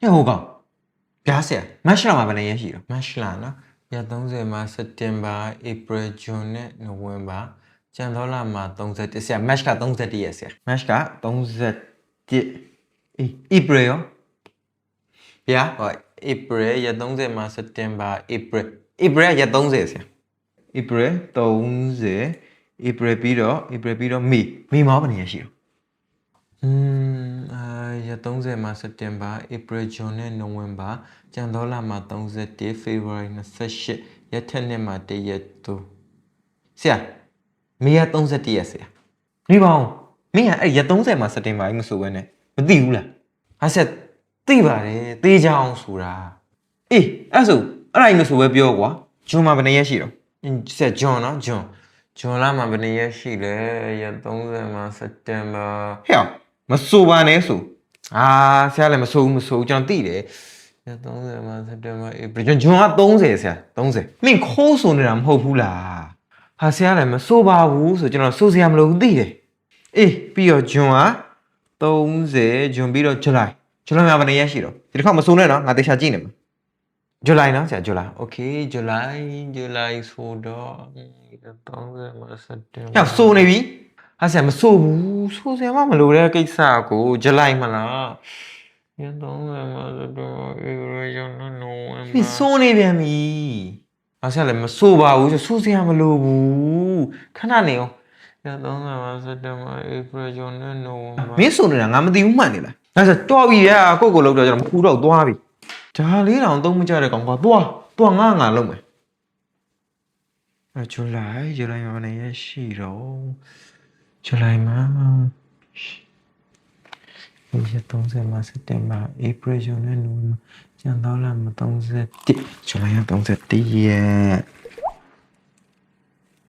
ဟဲ့ဟိုကောင်ပြားဆရာမတ်လမှာဘယ်နှစ်ရက်ရှိတော့ မတ်လနော်ရက်30မှာစက်တင်ဘာဧပြီဇွန်နဲ့နိုဝင်ဘာကျန်တော့လမှာ31ဆရာမတ်လ31ရက်ဆရာ မတ်လ31ဧပြီရောဗျာ ဟောဧပြီရက်30မှာစက်တင်ဘာဧပြီရက်30ဆရာ ဧပြီ30ဧပြီပြီးတော့မေမှာဘယ်နှစ်ရက်ရှိတော့ ရက်30မှာစက်တင်ဘာဧပြီဇွန်နဲ့နိုဝင်ဘာကျန်တော့လမှာ31ဖေဖော်ဝါရီ28ရက်ထက်နှစ်မှာ1ရက်2ဆရာမေရက်31ရက်ဆရာ နေပါဦးမင်းကအဲ့ရက်30မှာစက်တင်ဘာကြီးမဆိုဘဲနဲ့မသိဘူးလား ဟာဆက်သိပါတယ်သေးကြအောင်ဆိုတာ အေးအဲ့ဆိုအဲ့ဒါကြီးမဆိုပဲပြောကွာဂျွန်မှာဘယ်နှစ်ရက်ရှိတော့ ဆက်ဂျွန်နော်ဂျွန်လာမှာဘယ်နှစ်ရက်ရှိလဲရက်30မှာစက်တင်ဘာ ဟဲ့မဆိုပါနဲ့ဆိုဆရာလည်းမဆိုဘူးကျွန်တော်သိတယ် ရက်30မှာစက်တင်ဘာဧပြီ ဂျွန်က30ဆရာ30မင်းခိုးဆိုနေတာမဟုတ်ဘူးလားဟာဆရာလည်းမဆိုပါဘူးဆိုကျွန်တော်ဆိုစရာမလိုဘူးသိတယ်အေးပြီးတော့ဂျွန်က30ဂျွန်ပြီးတော့ဇူလိုင်မှာဘယ်နှစ်ရက်ရှိတော့ဒီတစ်ခါမဆိုနဲ့နော်ငါတေချာကြည့်နေမှာဇူလိုင်နော်ဆရာဇူလိုင် โอเคဇူလိုင်ဆိုတော့ရက်30မှာစက်တင်ဘာ ဟဲ့ဆိုနေပြီဟာဆရာမဆိုဘူးဆိုစရာမလိုတဲ့ကိစ္စကိုဇူလိုင်မလား ရက်30မှာစက်တင်ဘာဧပြီဇွန်နဲ့နိုဝင် ဒီ ဘာ ဆိုနေပြန်ပြီဟာဆရာလည်းမဆိုပါဘူးဆိုစရာမလိုဘူးခဏနေအောင် ရက်30မှာစက်တင်ဘာဧပြီဇွန်နဲ့နိုဝင်ဘာ မင်းဆိုနေတာငါမသိဘူးမှန်နေလားဒါဆိုတော်ပြီဗျာကိုလောက်တော့ကျွန်တော်မခူတော့သွားပြီဒါလေးတောင်သုံးမကြတဲ့ကောင်ကွာသွားငါလုံးမယ်ဇူလိုင်မှာနေရရှိတော့ဇူလိုင်မှာရက်30မှာစက်တင်ဘာဧပြီဇွန်နဲ့နိုဝင်ဘာကျန်တော့လာမှာ31ဇူလိုင်31ရက်